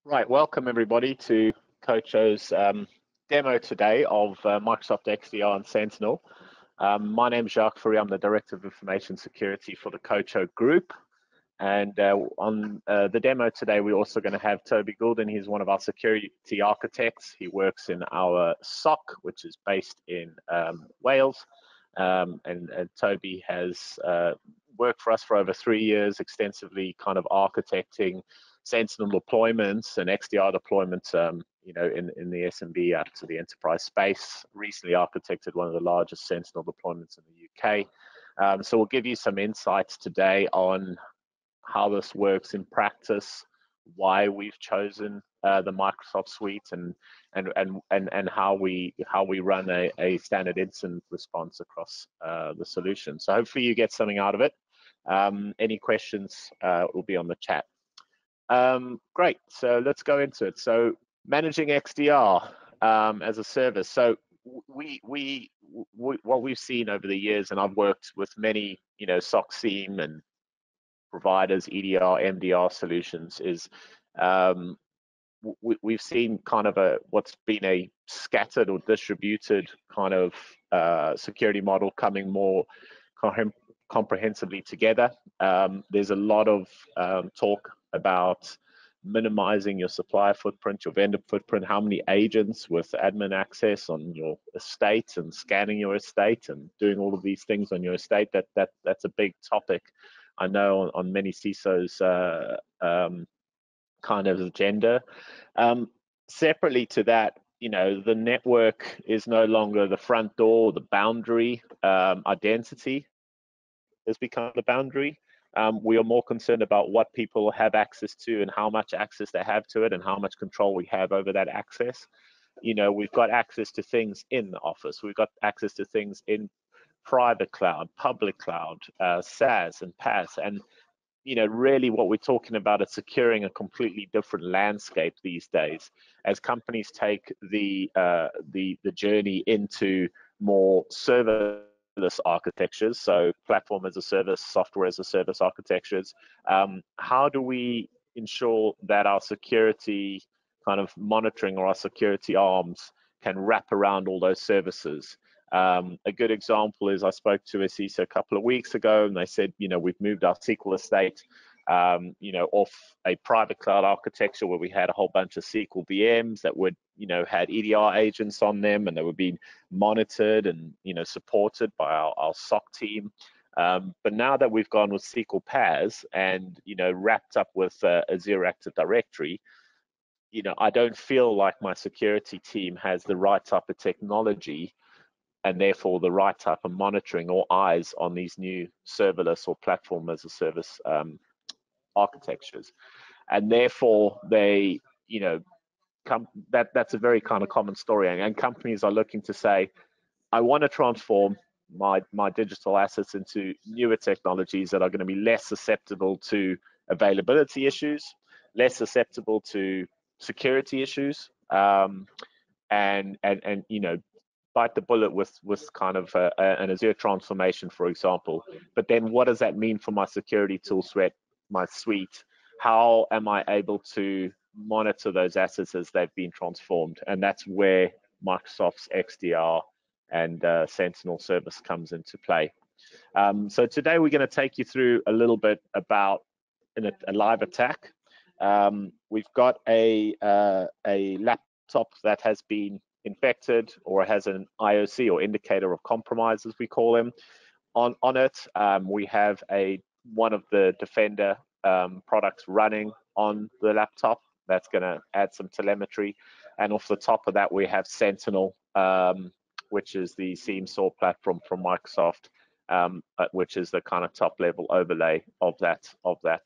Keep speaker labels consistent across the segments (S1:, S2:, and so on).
S1: Right, welcome everybody to Cocho's demo today of Microsoft XDR and Sentinel. My name is Jacques Fourie. I'm the Director of Information Security for the Cocho Group. And on the demo today, we're also going to have Toby Goulden. He's one of our security architects. He works in our SOC, which is based in Wales. And Toby has worked for us for over 3 years, extensively kind of architecting Sentinel deployments and XDR deployments, in the SMB up to the enterprise space. Recently architected one of the largest Sentinel deployments in the UK. So we'll give you some insights today on how this works in practice, why we've chosen the Microsoft suite, and how we run a standard incident response across the solution. So hopefully you get something out of it. Any questions will be on the chat. Great, so let's go into it. So managing XDR as a service. So what we've seen over the years, and I've worked with many, SOC SIEM and providers, EDR, MDR solutions, is we've seen kind of what's been a scattered or distributed kind of security model coming more comprehensively together. There's a lot of talk about minimizing your supplier footprint, your vendor footprint, how many agents with admin access on your estate, and scanning your estate and doing all of these things on your estate. That's a big topic, I know, on many CISOs' kind of agenda. Separately to that, the network is no longer the front door, the boundary. Identity has become the boundary. We are more concerned about what people have access to and how much access they have to it and how much control we have over that access. We've got access to things in the office. We've got access to things in private cloud, public cloud, SaaS and PaaS. And, really what we're talking about is securing a completely different landscape these days as companies take the journey into more serverless architectures, so platform as a service, software as a service architectures. How do we ensure that our security kind of monitoring or our security arms can wrap around all those services? A good example is I spoke to a CISO a couple of weeks ago, and they said, we've moved our SQL estate, off a private cloud architecture where we had a whole bunch of SQL VMs that would, had EDR agents on them, and they were being monitored and, supported by our SOC team. But now that we've gone with SQL PaaS and, wrapped up with a Zero Active Directory, I don't feel like my security team has the right type of technology and therefore the right type of monitoring or eyes on these new serverless or platform as a service architectures. And therefore they, that's a very kind of common story. And companies are looking to say, I want to transform my digital assets into newer technologies that are going to be less susceptible to availability issues, less susceptible to security issues, and bite the bullet with kind of an Azure transformation, for example. But then what does that mean for my security tool suite, my suite? How am I able to monitor those assets as they've been transformed? And that's where Microsoft's XDR and Sentinel service comes into play. So today we're going to take you through a little bit about a live attack. We've got a laptop that has been infected or has an IOC or indicator of compromise, as we call them, on it. We have one of the Defender products running on the laptop. That's going to add some telemetry, and off the top of that we have Sentinel, which is the SIEM SOAR platform from Microsoft, which is the kind of top level overlay of that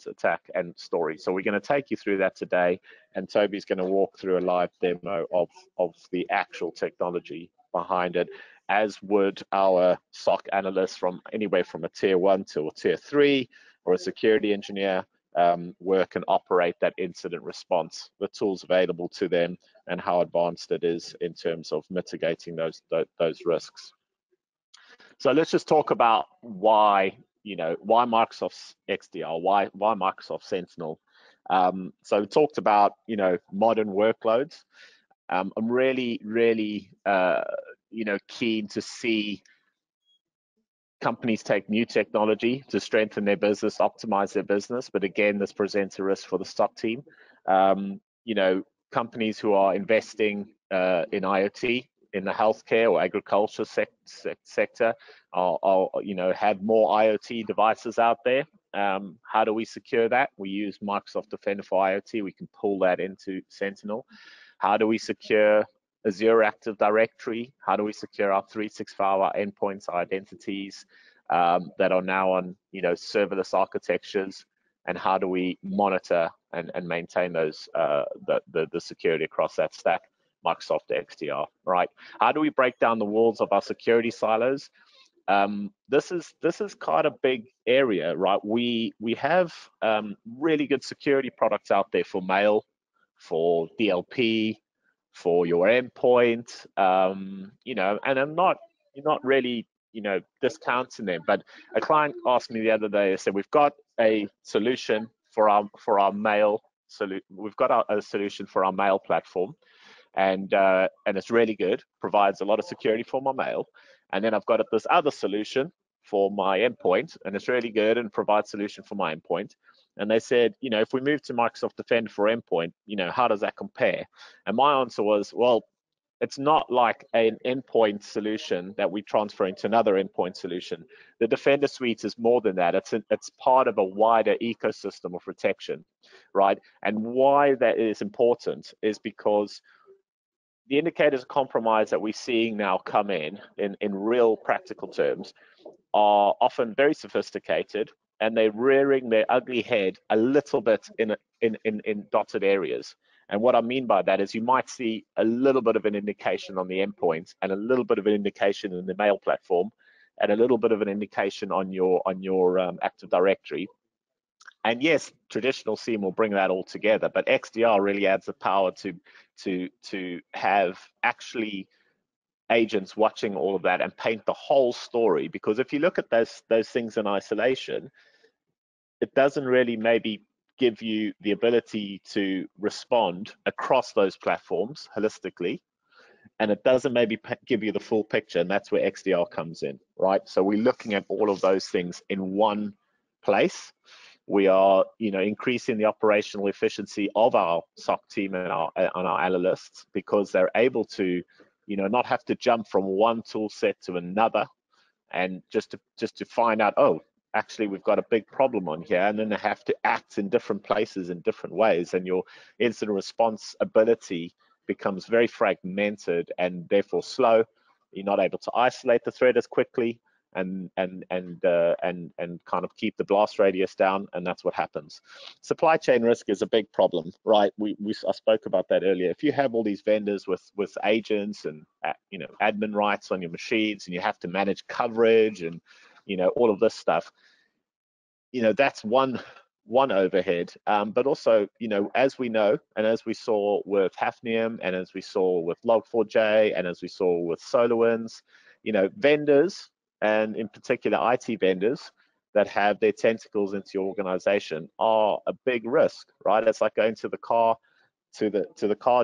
S1: attack and story. So we're going to take you through that today, and Toby's going to walk through a live demo of the actual technology behind it, as would our SOC analysts from anywhere from a tier 1 to a tier 3 or a security engineer work and operate that incident response, the tools available to them, and how advanced it is in terms of mitigating those risks. So let's just talk about why Microsoft's XDR, why Microsoft Sentinel. So we talked about, modern workloads. I'm really, really, keen to see companies take new technology to strengthen their business, optimize their business. But again, this presents a risk for the stock team. Companies who are investing in IoT in the healthcare or agriculture sector have more IoT devices out there. How do we secure that? We use Microsoft Defender for IoT. We can pull that into Sentinel. How do we secure Azure Active Directory? How do we secure our 365, our endpoints, our identities that are now on serverless architectures? And how do we monitor and maintain those the security across that stack? Microsoft XDR, right? How do we break down the walls of our security silos? This is quite a big area, right? We have really good security products out there for mail, for DLP, for your endpoint, and I'm not really discounting them, but a client asked me the other day. They said, we've got a solution for our mail we've got a solution for our mail platform, and it's really good, provides a lot of security for my mail. And then I've got this other solution for my endpoint, and it's really good and provides solution for my endpoint. And they said, if we move to Microsoft Defender for endpoint, how does that compare? And my answer was, well, it's not like an endpoint solution that we transfer into another endpoint solution. The Defender suite is more than that. It's part of a wider ecosystem of protection, right? And why that is important is because the indicators of compromise that we're seeing now come in real practical terms are often very sophisticated, and they're rearing their ugly head a little bit in dotted areas. And what I mean by that is you might see a little bit of an indication on the endpoint, and a little bit of an indication in the mail platform, and a little bit of an indication on your Active Directory. And yes, traditional SIEM will bring that all together, but XDR really adds the power to have actually agents watching all of that and paint the whole story. Because if you look at those things in isolation, it doesn't really maybe give you the ability to respond across those platforms holistically, and it doesn't maybe give you the full picture, and that's where XDR comes in, right? So we're looking at all of those things in one place. We are, increasing the operational efficiency of our SOC team and our analysts, because they're able to, not have to jump from one tool set to another, and just to find out, oh, actually we've got a big problem on here, and then they have to act in different places in different ways, and your incident response ability becomes very fragmented and therefore slow. You're not able to isolate the threat as quickly and kind of keep the blast radius down, and that's what happens. Supply chain risk is a big problem, right? I spoke about that earlier. If you have all these vendors with agents and admin rights on your machines, and you have to manage coverage and all of this stuff, that's one overhead. But also, as we know, and as we saw with Hafnium, and as we saw with Log4j, and as we saw with SolarWinds, vendors, and in particular IT vendors that have their tentacles into your organization, are a big risk, right? It's like going to the car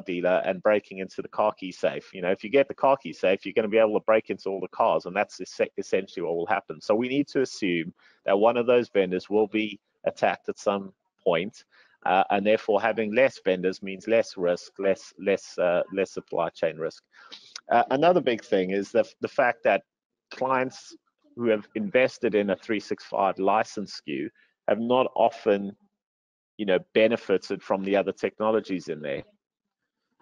S1: dealer and breaking into the car key safe. If you get the car key safe, you're going to be able to break into all the cars, and that's essentially what will happen. So we need to assume that one of those vendors will be attacked at some point, and therefore having less vendors means less risk, less supply chain risk. Another big thing is the fact that clients who have invested in a 365 license SKU have not often benefited from the other technologies in there.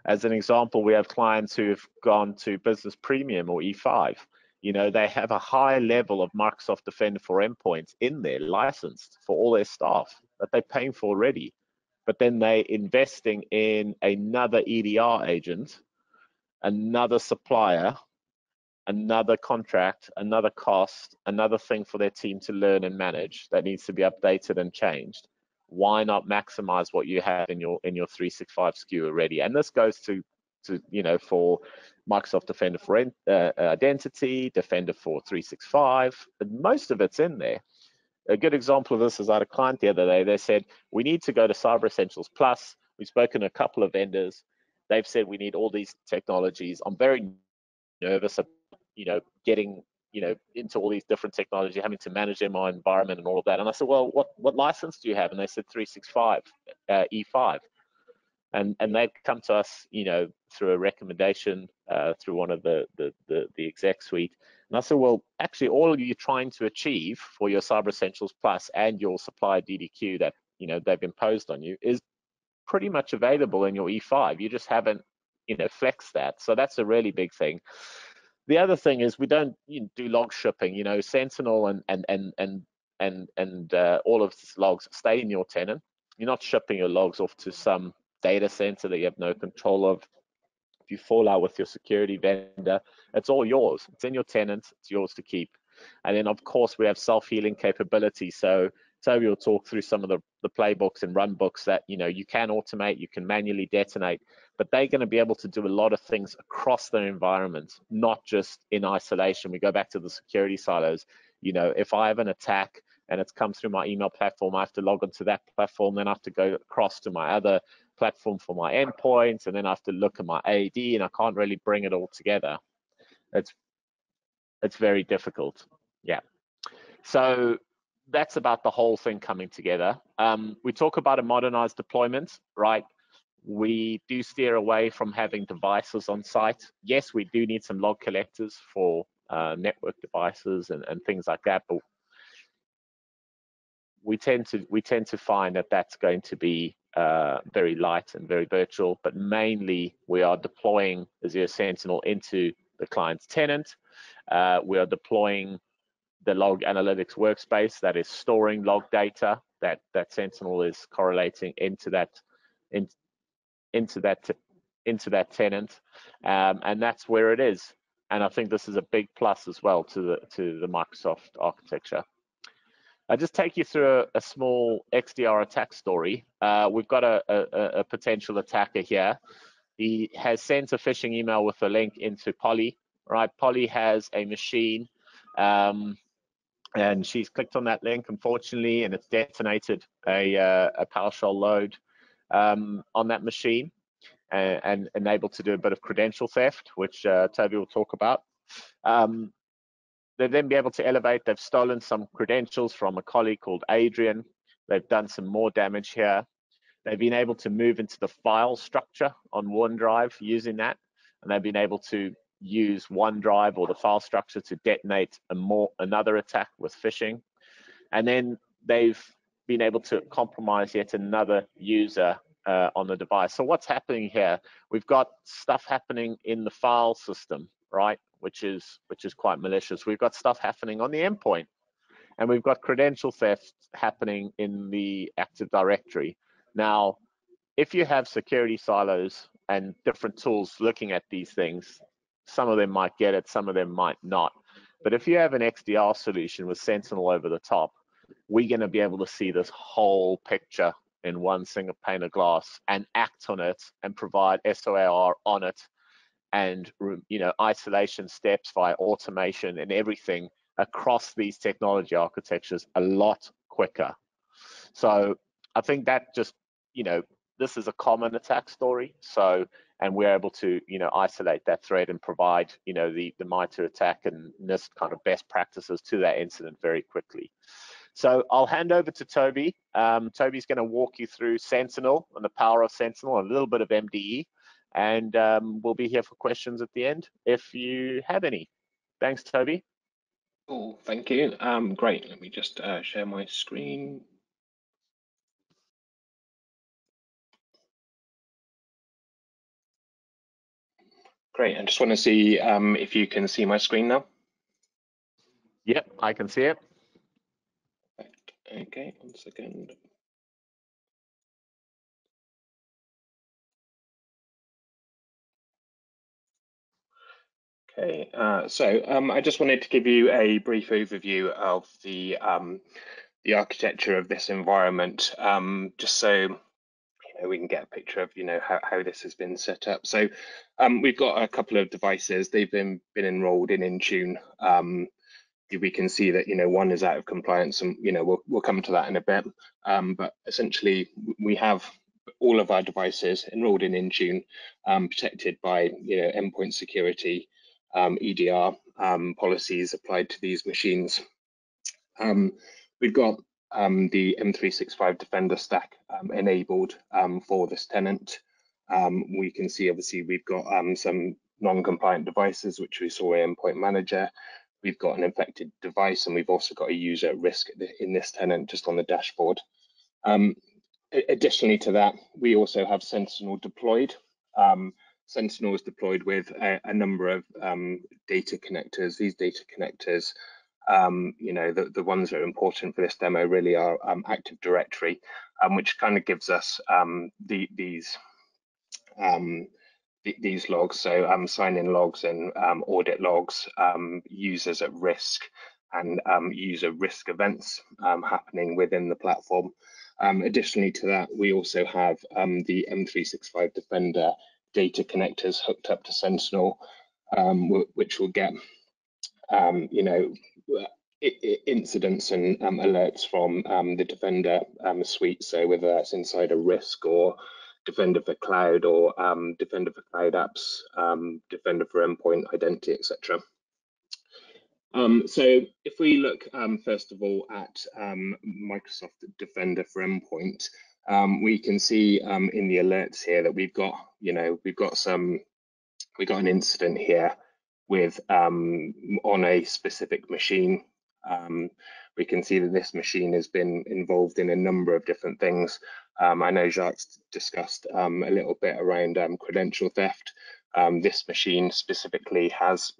S1: As an example, we have clients who have gone to Business Premium or E5. They have a high level of Microsoft Defender for endpoints in there, licensed for all their staff that they're paying for already. But then they're investing in another EDR agent, another supplier, another contract, another cost, another thing for their team to learn and manage that needs to be updated and changed. Why not maximize what you have in your 365 SKU already? And this goes to for Microsoft Defender for Identity, Defender for 365, but most of it's in there. a good example of this is I had a client the other day. They said, we need to go to Cyber Essentials Plus. We've spoken to a couple of vendors. They've said we need all these technologies. I'm very nervous about, getting, into all these different technology, having to manage in my environment and all of that. And I said, well, what license do you have? And they said 365 E5. And they'd come to us, through a recommendation through one of the exec suite. And I said, well, actually, all you're trying to achieve for your Cyber Essentials Plus and your supplier DDQ that they've imposed on you is pretty much available in your E5. You just haven't flexed that. So that's a really big thing. The other thing is we don't do log shipping. Sentinel and all of these logs stay in your tenant. You're not shipping your logs off to some data center that you have no control of. If you fall out with your security vendor, it's all yours. It's in your tenant. It's yours to keep. And then, of course, we have self-healing capability. So Toby will talk through some of the playbooks and run books that you can automate, you can manually detonate, but they're going to be able to do a lot of things across their environment, not just in isolation. We go back to the security silos. If I have an attack and it's come through my email platform, I have to log onto that platform, then I have to go across to my other platform for my endpoints, and then I have to look at my AD, and I can't really bring it all together. It's very difficult. Yeah. So that's about the whole thing coming together. We talk about a modernized deployment, right? We do steer away from having devices on site. Yes, we do need some log collectors for network devices and things like that, but we tend to find that that's going to be very light and very virtual, but mainly we are deploying Azure Sentinel into the client's tenant. We are deploying the log analytics workspace that is storing log data that Sentinel is correlating into that tenant, and that's where it is. And I think this is a big plus as well to the Microsoft architecture. I'll just take you through a small XDR attack story. We've got a potential attacker here. He has sent a phishing email with a link into Polly. Right, Polly has a machine. And she's clicked on that link, unfortunately, and it's detonated a PowerShell load on that machine and enabled to do a bit of credential theft, which Toby will talk about. They'll then be able to elevate. They've stolen some credentials from a colleague called Adrian. They've done some more damage here. They've been able to move into the file structure on OneDrive using that, and they've been able to use OneDrive or the file structure to detonate another attack with phishing. And then they've been able to compromise yet another user on the device. So what's happening here? We've got stuff happening in the file system, right? Which is quite malicious. We've got stuff happening on the endpoint, and we've got credential theft happening in the Active Directory. Now, if you have security silos and different tools looking at these things, some of them might get it, some of them might not. But if you have an XDR solution with Sentinel over the top, we're going to be able to see this whole picture in one single pane of glass and act on it and provide SOAR on it, and isolation steps via automation and everything across these technology architectures a lot quicker. So I think that just, this is a common attack story. So, and we're able to, isolate that threat and provide, the MITRE attack and NIST kind of best practices to that incident very quickly. So I'll hand over to Toby. Toby's going to walk you through Sentinel and the power of Sentinel and a little bit of MDE. And we'll be here for questions at the end if you have any. Thanks, Toby.
S2: Cool, thank you. Great, let me just share my screen. Great, I just want to see if you can see my screen now.
S1: Yep, I can see it.
S2: Okay, 1 second. Okay, so I just wanted to give you a brief overview of the architecture of this environment, just so we can get a picture of how this has been set up. So we've got a couple of devices. They've been enrolled in Intune we can see that, one is out of compliance, and, we'll come to that in a bit. But essentially, we have all of our devices enrolled in Intune, protected by, endpoint security, EDR policies applied to these machines. We've got the M365 Defender stack enabled for this tenant. We can see, obviously, we've got some non-compliant devices, which we saw in Endpoint Manager. We've got an infected device, and we've also got a user at risk in this tenant just on the dashboard. Additionally to that, we also have Sentinel deployed. Sentinel is deployed with a number of data connectors. These data connectors, the ones that are important for this demo really are Active Directory, which kind of gives us these logs, so sign-in logs and audit logs, users at risk, and user risk events happening within the platform. Additionally to that, we also have the M365 Defender data connectors hooked up to Sentinel, which will get incidents and alerts from the Defender suite. So whether that's inside a risk, or Defender for Cloud, or Defender for Cloud Apps, Defender for Endpoint Identity, etc. So if we look first of all at Microsoft Defender for Endpoint, we can see in the alerts here that we've got an incident here with on a specific machine. We can see that this machine has been involved in a number of different things. I know Jacques discussed a little bit around credential theft. This machine specifically has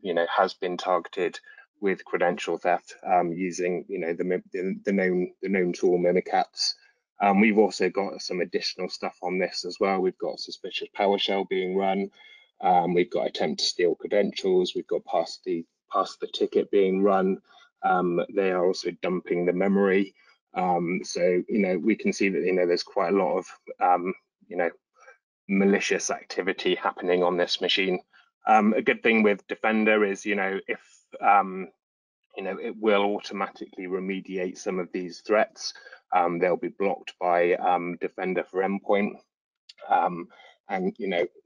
S2: been targeted with credential theft using the known tool Mimikatz. We've also got some additional stuff on this as well. We've got suspicious PowerShell being run. We've got attempt to steal credentials. We've got pass the ticket being run. They are also dumping the memory. So we can see that there's quite a lot of malicious activity happening on this machine. A good thing with Defender is if it will automatically remediate some of these threats. They'll be blocked by Defender for Endpoint. And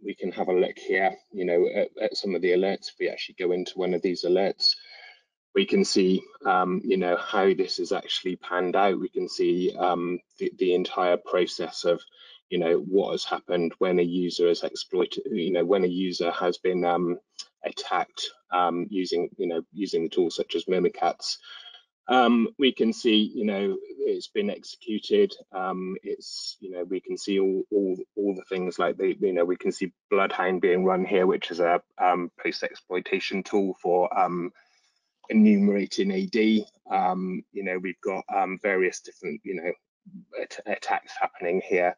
S2: we can have a look here at some of the alerts. If we actually go into one of these alerts, we can see how this is actually panned out. We can see the entire process of what has happened when a user is exploited, when a user has been attacked using the tools such as Mimikatz. We can see it's been executed. We can see all the things like we can see Bloodhound being run here, which is a post-exploitation tool for enumerating AD. We've got various different attacks happening here.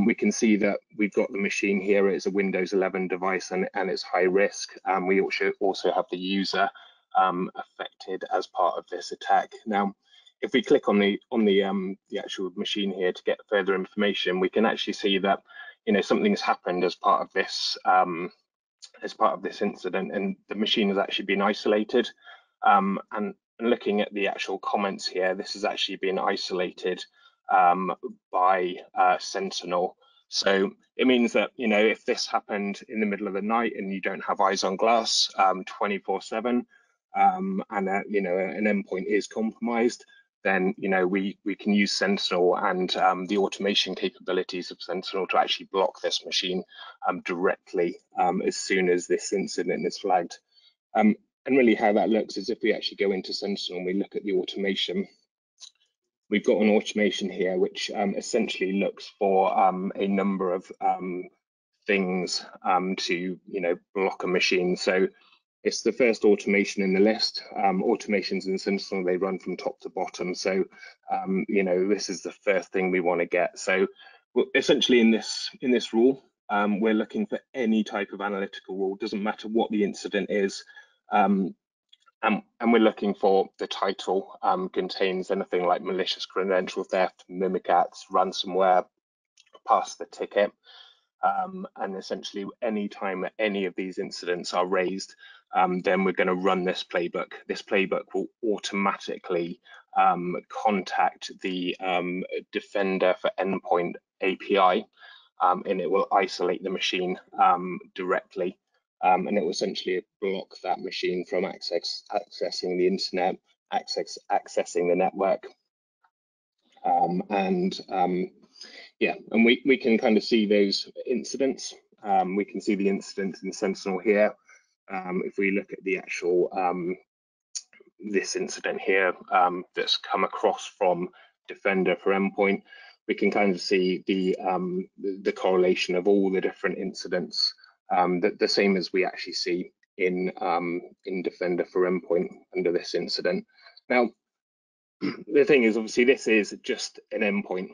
S2: We can see that we've got the machine here. It's a Windows 11 device, and it's high risk. We also have the user affected as part of this attack. Now, if we click on the actual machine here to get further information, we can actually see that something's happened as part of this incident, and the machine has actually been isolated. And looking at the actual comments here, this has actually been isolated by Sentinel. So it means that if this happened in the middle of the night and you don't have eyes on glass 24/7, and an endpoint is compromised, then we can use Sentinel and the automation capabilities of Sentinel to actually block this machine directly as soon as this incident is flagged. And really how that looks is if we actually go into Sentinel and we look at the automation, we've got an automation here which essentially looks for a number of things to block a machine. So it's the first automation in the list. Automations in Sentinel, they run from top to bottom. So this is the first thing we want to get. So essentially in this rule, we're looking for any type of analytical rule. Doesn't matter what the incident is. And we're looking for the title contains anything like malicious credential theft, Mimikatz, ransomware, pass the ticket. And essentially any time any of these incidents are raised, then we're going to run this playbook. This playbook will automatically contact the Defender for Endpoint API, and it will isolate the machine directly, and it will essentially block that machine from accessing the internet, accessing the network. Yeah, and we can kind of see those incidents. We can see the incident in Sentinel here. If we look at the actual this incident here that's come across from Defender for Endpoint, we can kind of see the correlation of all the different incidents, the same as we actually see in Defender for Endpoint under this incident. Now, the thing is, obviously, this is just an endpoint.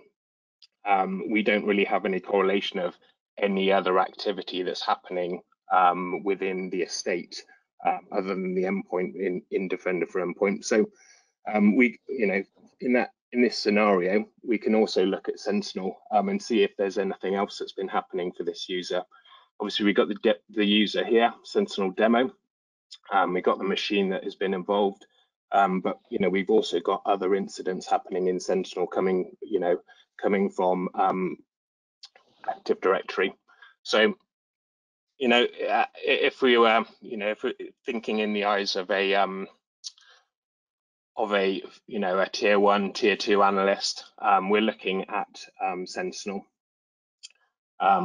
S2: We don't really have any correlation of any other activity that's happening within the estate other than the endpoint in Defender for Endpoint. So we, in this scenario, we can also look at Sentinel and see if there's anything else that's been happening for this user. Obviously, we got the user here, Sentinel demo. We got the machine that has been involved. But we've also got other incidents happening in Sentinel coming from Active Directory. So if we were if we're thinking in the eyes of a tier 1, tier 2 analyst, we're looking at Sentinel.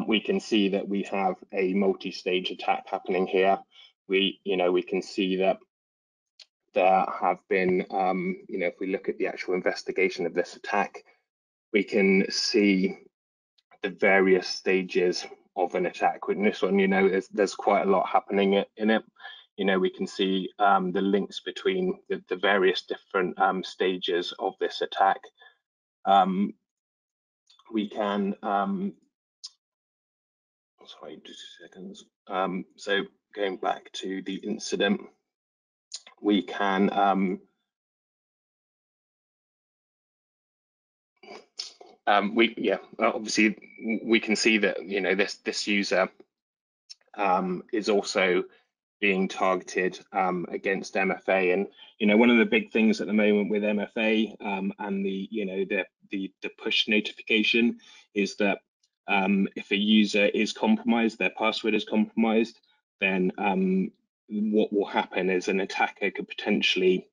S2: We can see that we have a multi-stage attack happening here. We can see that there have been, if we look at the actual investigation of this attack, we can see the various stages of an attack. With this one, there's quite a lot happening in it. We can see the links between the various different stages of this attack. We can, sorry, just 2 seconds. So going back to the incident, we can obviously we can see that this user is also being targeted against MFA, and one of the big things at the moment with MFA and the push notification is that if a user is compromised, their password is compromised, then what will happen is an attacker could potentially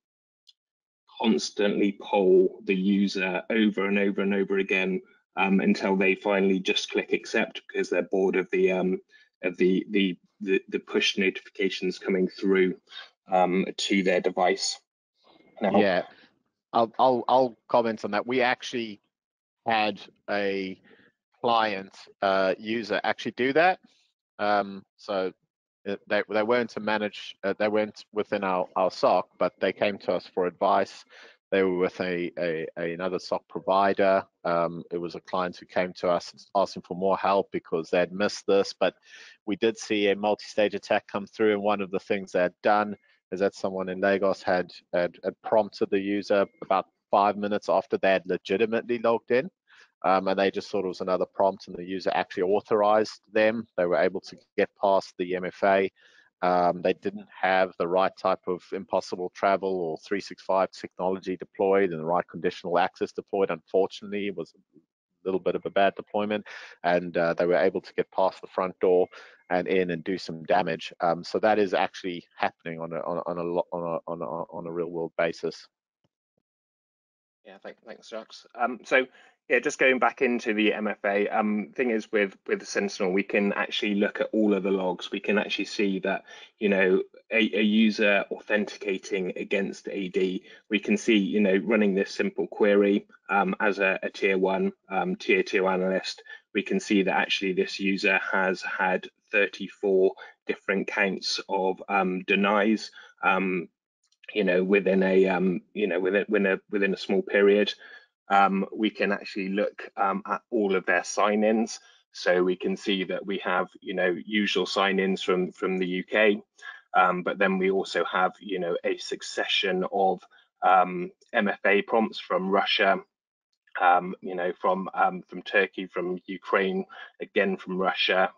S2: constantly poll the user over and over and over again until they finally just click accept because they're bored of the push notifications coming through to their device. Now,
S1: yeah, I'll comment on that. We actually had a client user actually do that. So they weren't to manage, they weren't within our SOC, but they came to us for advice. They were with another SOC provider. It was a client who came to us asking for more help because they had missed this, but we did see a multi-stage attack come through, and one of the things they had done is that someone in Lagos had prompted the user about 5 minutes after they had legitimately logged in. And they just thought it was another prompt, and the user actually authorized them. They were able to get past the MFA. They didn't have the right type of impossible travel or 365 technology deployed and the right conditional access deployed. Unfortunately, it was a little bit of a bad deployment, and they were able to get past the front door and in and do some damage. So that is actually happening on a real world basis.
S2: Yeah, thanks, Jacques. So yeah, just going back into the MFA, thing is with Sentinel, we can actually look at all of the logs. We can actually see that, a user authenticating against AD, we can see, running this simple query as a tier 1, tier 2 analyst, we can see that actually this user has had 34 different counts of denies. Within a small period. We can actually look at all of their sign-ins. So we can see that we have, usual sign-ins from the UK, but then we also have, a succession of MFA prompts from Russia, from Turkey, from Ukraine, again from Russia,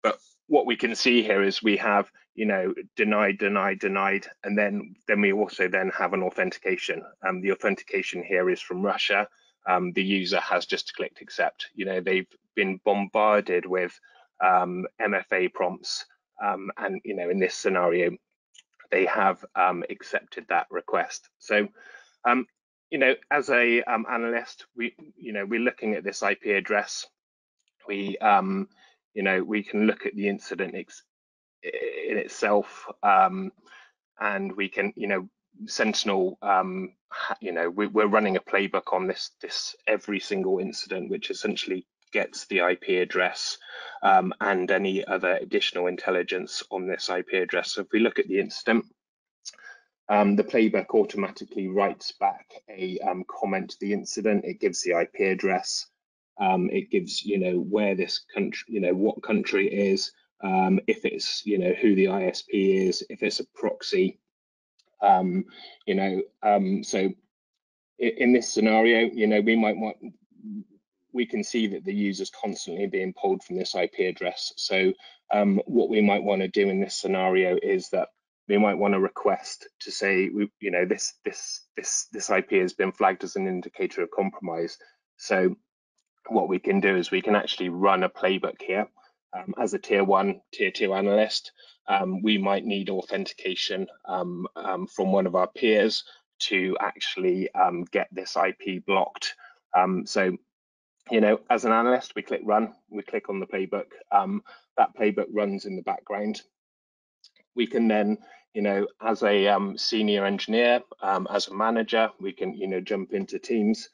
S2: But what we can see here is we have, you know, denied, denied, denied, and then we also then have an authentication. The authentication here is from Russia. The user has just clicked accept. You know, they've been bombarded with MFA prompts, and you know, in this scenario, they have accepted that request. So, you know, as a analyst, we're looking at this IP address. We, you know, we can look at the incident in itself, and we can, you know, Sentinel, you know, we're running a playbook on this every single incident, which essentially gets the IP address and any other additional intelligence on this IP address. So if we look at the incident, the playbook automatically writes back a comment to the incident. It gives the IP address. It gives, you know, where this country, you know, what country it is, if it's, you know, who the ISP is, if it's a proxy, you know. So in this scenario, you know, we can see that the user's constantly being pulled from this IP address. So what we might want to do in this scenario is that we might want to request to say, you know, this IP has been flagged as an indicator of compromise. So what we can do is we can actually run a playbook here. As a tier 1, tier 2 analyst, we might need authentication from one of our peers to actually get this IP blocked. So, you know, as an analyst, we click run, we click on the playbook. That playbook runs in the background. We can then, you know, as a senior engineer, as a manager, we can, you know, jump into Teams,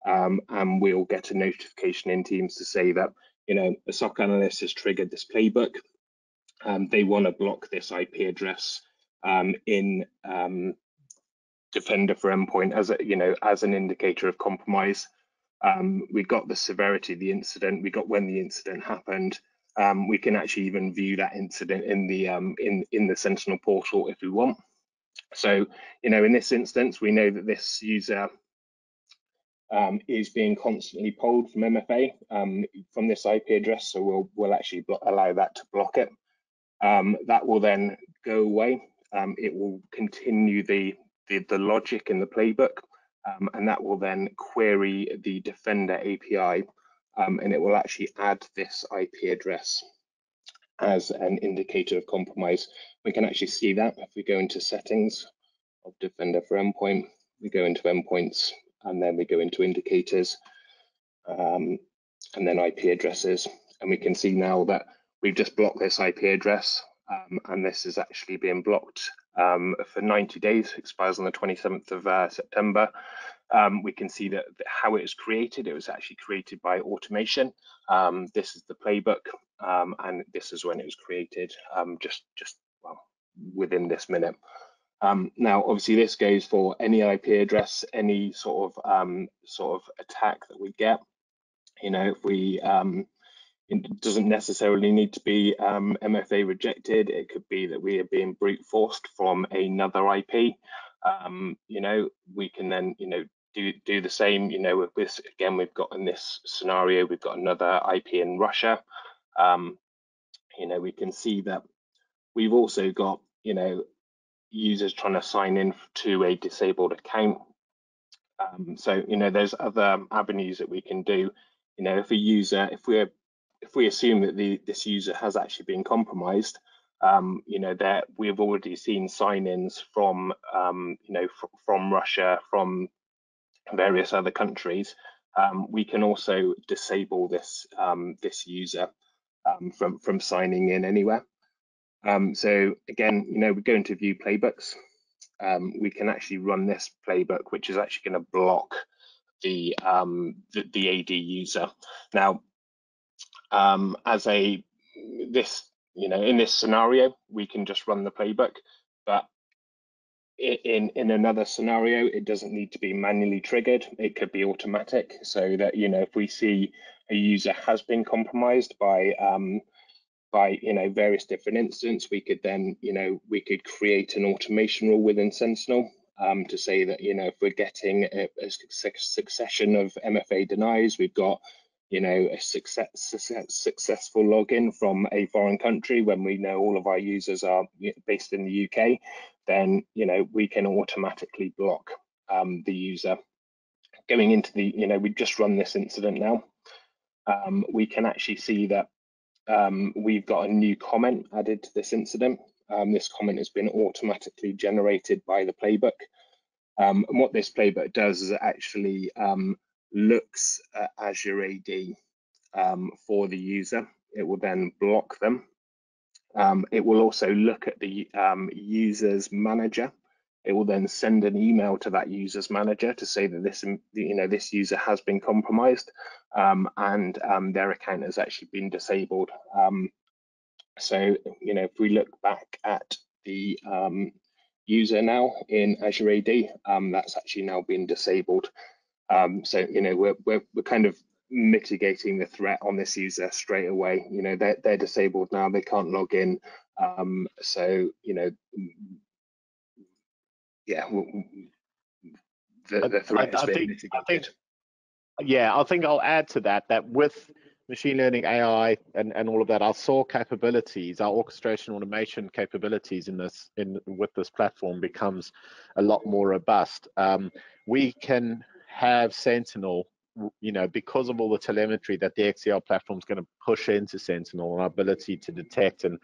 S2: and we'll get a notification in Teams to say that, you know, a SOC analyst has triggered this playbook. They want to block this IP address in Defender for Endpoint as a, you know, as an indicator of compromise. We got the severity of the incident. We got when the incident happened. We can actually even view that incident in the Sentinel portal if we want. So, you know, in this instance, we know that this user is being constantly pulled from MFA from this IP address. So we'll actually allow that to block it. That will then go away. It will continue the logic in the playbook, and that will then query the Defender API, and it will actually add this IP address as an indicator of compromise. We can actually see that if we go into settings of Defender for Endpoint, we go into endpoints, and then we go into indicators, and then IP addresses, and we can see now that we've just blocked this IP address, and this is actually being blocked for 90 days, expires on the 27th of September. We can see that how it was created. It was actually created by automation. This is the playbook, and this is when it was created, just well, within this minute. Now, obviously, this goes for any IP address, any sort of attack that we get. You know, if we it doesn't necessarily need to be MFA rejected. It could be that we are being brute forced from another IP. You know, we can then, you know, do the same. You know, with this again, we've got in this scenario, we've got another IP in Russia. You know, we can see that we've also got, you know, users trying to sign in to a disabled account. So, you know, there's other avenues that we can do. You know, if a user, if we assume that this user has actually been compromised, you know, that we've already seen sign-ins from, you know, from Russia, from various other countries. We can also disable this this user from signing in anywhere. So again, you know, we go into view playbooks. We can actually run this playbook, which is actually going to block the AD user. Now, as you know, in this scenario, we can just run the playbook, but in another scenario, it doesn't need to be manually triggered. It could be automatic, so that, you know, if we see a user has been compromised by you know, various different incidents, we could then, you know, we could create an automation rule within Sentinel to say that, you know, if we're getting a succession of MFA denies, we've got, a successful login from a foreign country when we know all of our users are based in the UK, then we can automatically block the user. Going into the, we've just run this incident now. We can actually see that we've got a new comment added to this incident. This comment has been automatically generated by the playbook. And what this playbook does is it actually looks at Azure AD for the user. It will then block them. It will also look at the user's manager. It will then send an email to that user's manager to say that this user has been compromised and their account has actually been disabled. So if we look back at the user now in Azure AD, that's actually now been disabled. So we're kind of mitigating the threat on this user straight away. They're disabled now; they can't log in. So yeah, the threat has been mitigated.
S1: I think I'll add to that with machine learning, AI, and all of that, our SOAR capabilities, our orchestration automation capabilities with this platform becomes a lot more robust. We can have Sentinel, because of all the telemetry that the XDR platform is going to push into Sentinel, and our ability to detect and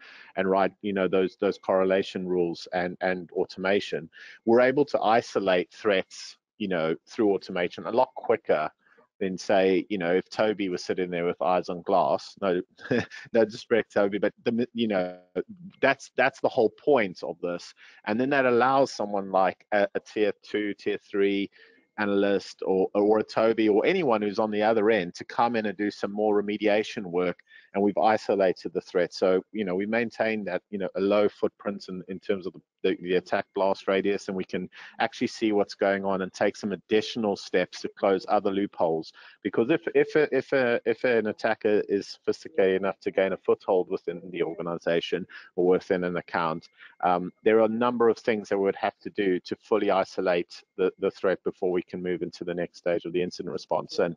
S1: write, those correlation rules and automation, we're able to isolate threats, through automation a lot quicker than, say, if Toby was sitting there with eyes on glass. No, no disrespect, Toby, but that's the whole point of this. And then that allows someone like a tier 2, tier 3 analyst or a Toby or anyone who's on the other end to come in and do some more remediation work, and we've isolated the threat. So we maintain that a low footprint in terms of the attack blast radius, and we can actually see what's going on and take some additional steps to close other loopholes. Because if an attacker is sophisticated enough to gain a foothold within the organization or within an account, there are a number of things that we would have to do to fully isolate the threat before we can move into the next stage of the incident response. And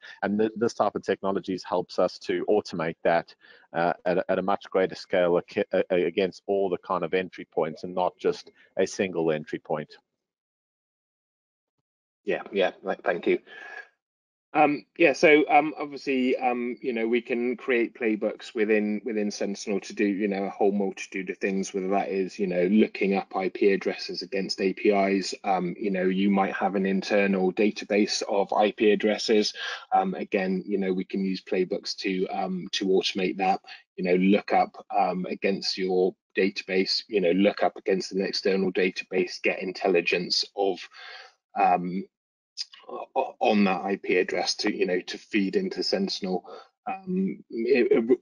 S1: this type of technologies helps us to automate that at a much greater scale against all the kind of entry points and not just a single entry point.
S2: Yeah, thank you. So obviously, we can create playbooks within Sentinel to do, a whole multitude of things, whether that is, looking up IP addresses against APIs. You might have an internal database of IP addresses. Again, we can use playbooks to automate that. Look up against your database. Look up against an external database, get intelligence of on that IP address to feed into Sentinel.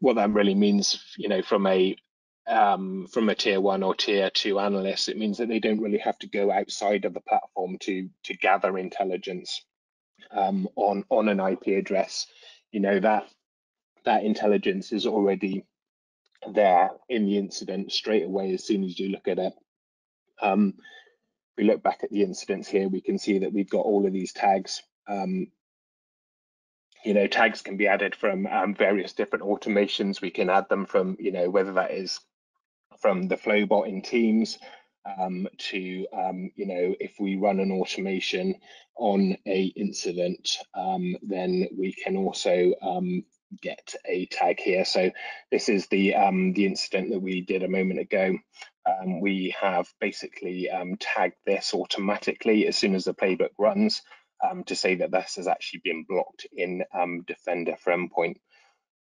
S2: What that really means, from a tier 1 or tier 2 analyst, it means that they don't really have to go outside of the platform to gather intelligence on an IP address. That intelligence is already there in the incident straight away as soon as you look at it. If we look back at the incidents here, we can see that we've got all of these tags. Tags can be added from various different automations. We can add them from, whether that is from the Flowbot in Teams to, if we run an automation on a incident, then we can also get a tag here. So this is the incident that we did a moment ago. We have basically tagged this automatically as soon as the playbook runs to say that this has actually been blocked in Defender for Endpoint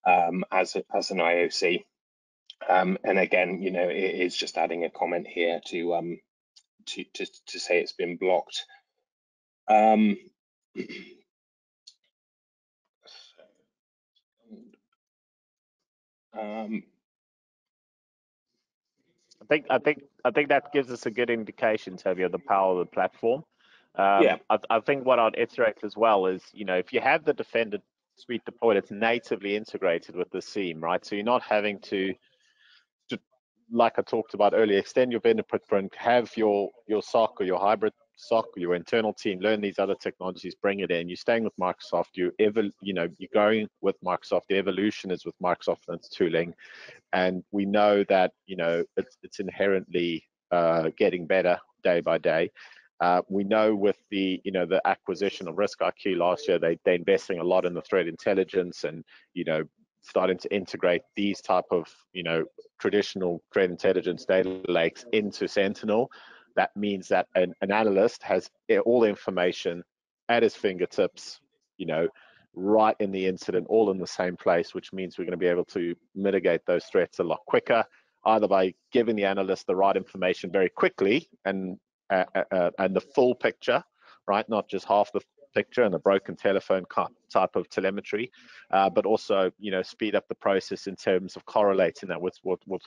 S2: as an IOC. And again, it is just adding a comment here to say it's been blocked.
S1: I think that gives us a good indication, Toby, of the power of the platform. I think what I'd iterate as well is, if you have the Defender suite deployed, it's natively integrated with the SIEM, right? So you're not having to, like I talked about earlier, extend your vendor footprint, have your SOC or your hybrid SOC, your internal team, learn these other technologies, bring it in. You're staying with Microsoft. You're going with Microsoft. The evolution is with Microsoft and its tooling, and we know that it's inherently getting better day by day. We know with the the acquisition of RiskIQ last year, they're investing a lot in the threat intelligence and starting to integrate these type of traditional threat intelligence data lakes into Sentinel. That means that an analyst has all the information at his fingertips, right in the incident, all in the same place, which means we're going to be able to mitigate those threats a lot quicker, either by giving the analyst the right information very quickly and the full picture, right? Not just half the picture and the broken telephone type of telemetry, but also, speed up the process in terms of correlating that with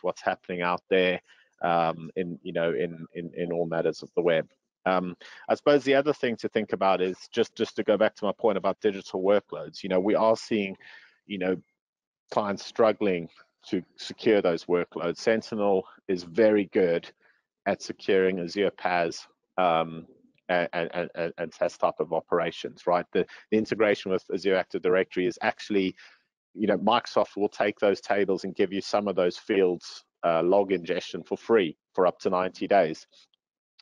S1: what's happening out there in all matters of the web. I suppose the other thing to think about is just to go back to my point about digital workloads. We are seeing, clients struggling to secure those workloads. Sentinel is very good at securing Azure PaaS and SaaS type of operations, right? The integration with Azure Active Directory is actually, Microsoft will take those tables and give you some of those fields log ingestion for free for up to 90 days.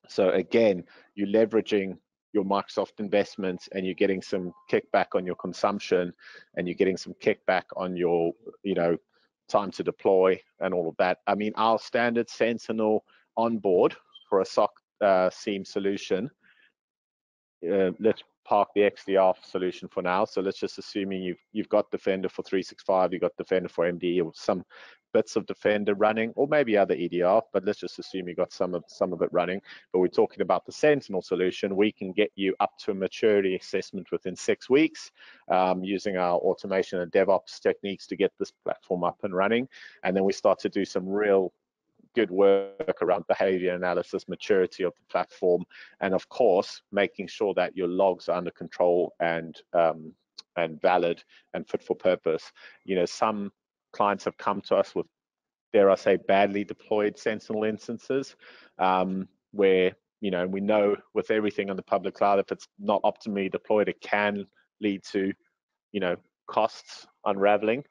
S1: So again, you're leveraging your Microsoft investments and you're getting some kickback on your consumption and you're getting some kickback on your, time to deploy and all of that. I mean, our standard Sentinel onboard for a SOC SIEM solution, let's park the XDR solution for now. So let's just assuming you've got Defender for 365, you've got Defender for MD, or some bits of Defender running, or maybe other EDR, but let's just assume you got some of it running. But we're talking about the Sentinel solution. We can get you up to a maturity assessment within 6 weeks, using our automation and DevOps techniques to get this platform up and running. And then we start to do some real good work around behavior analysis, maturity of the platform, and of course, making sure that your logs are under control and valid and fit for purpose. Some clients have come to us with, dare I say, badly deployed Sentinel instances, where we know with everything on the public cloud, if it's not optimally deployed, it can lead to costs unraveling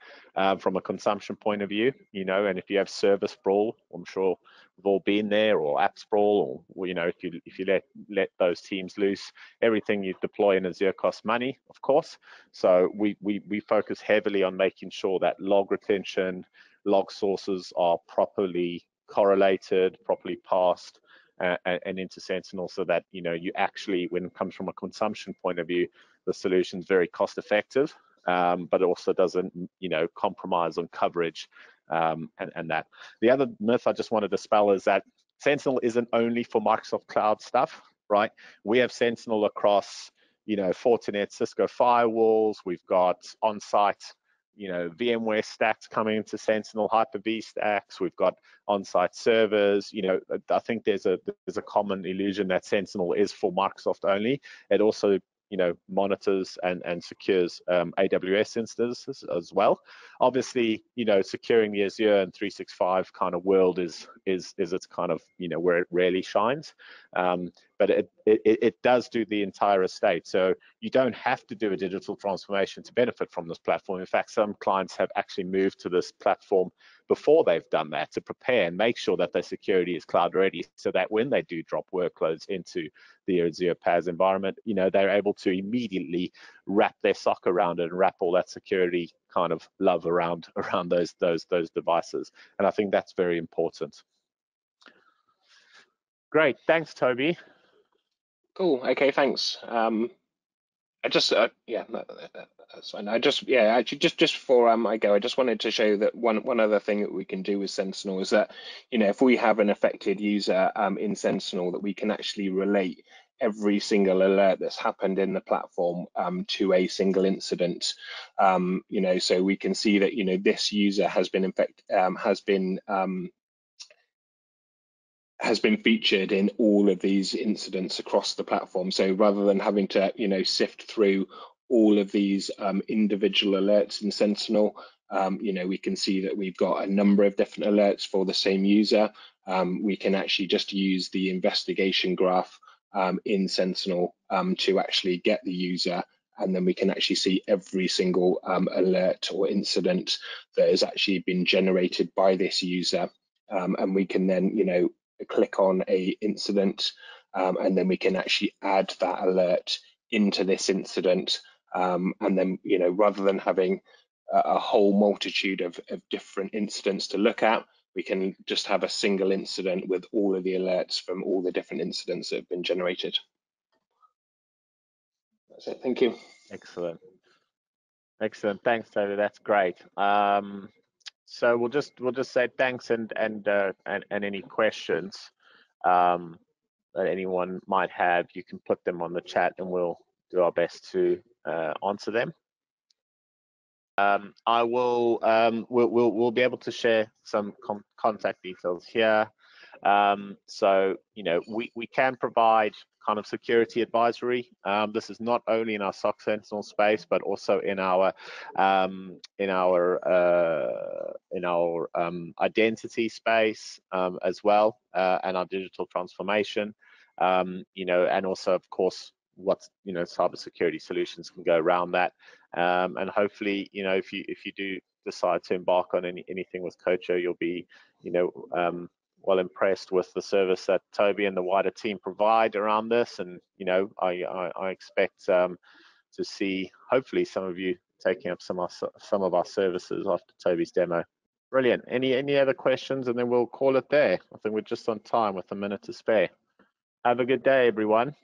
S1: from a consumption point of view, and if you have service sprawl, I'm sure we've all been there, or app sprawl, or if you let those teams loose, everything you deploy in Azure costs money, of course. So we focus heavily on making sure that log retention, log sources are properly correlated, properly parsed, and into Sentinel, so that you actually, when it comes from a consumption point of view, the solution's very cost effective. But it also doesn't, compromise on coverage and that. The other myth I just want to dispel is that Sentinel isn't only for Microsoft Cloud stuff, right? We have Sentinel across, Fortinet, Cisco firewalls. We've got on-site, VMware stacks coming into Sentinel, Hyper-V stacks. We've got on-site servers. I think there's a common illusion that Sentinel is for Microsoft only. It also monitors and secures AWS instances as well. Obviously, securing the Azure and 365 kind of world is its kind of where it really shines. But it does do the entire estate. So you don't have to do a digital transformation to benefit from this platform. In fact, some clients have actually moved to this platform before they've done that, to prepare and make sure that their security is cloud ready, so that when they do drop workloads into the Azure PaaS environment, they're able to immediately wrap their SOC around it and wrap all that security kind of love around those devices. And I think that's very important. Great, thanks, Toby.
S2: Cool. Okay, thanks. I just that's fine. Actually, just before I go, I just wanted to show that one other thing that we can do with Sentinel is that if we have an affected user in Sentinel, that we can actually relate every single alert that's happened in the platform to a single incident. So we can see that this user has been has been featured in all of these incidents across the platform. So rather than having to, sift through all of these individual alerts in Sentinel, we can see that we've got a number of different alerts for the same user. We can actually just use the investigation graph in Sentinel to actually get the user, and then we can actually see every single alert or incident that has actually been generated by this user, and we can then, click on a incident, and then we can actually add that alert into this incident, and then, rather than having a whole multitude of different incidents to look at, we can just have a single incident with all of the alerts from all the different incidents that have been generated. That's it. Thank you.
S1: Excellent. Excellent. Thanks, David. That's great. So we'll just say thanks, and any questions that anyone might have, you can put them on the chat, and we'll do our best to answer them. I will. We'll be able to share some contact details here. So we can provide kind of security advisory. This is not only in our SOC Sentinel space, but also in our identity space as well, and our digital transformation. And also, of course, what cybersecurity solutions can go around that. And hopefully, if you do decide to embark on anything with Cocho, you'll be well impressed with the service that Toby and the wider team provide around this. And I expect to see hopefully some of you taking up some of our services after Toby's demo. Brilliant. Any other questions, and then we'll call it there. I think we're just on time with a minute to spare. Have a good day, everyone.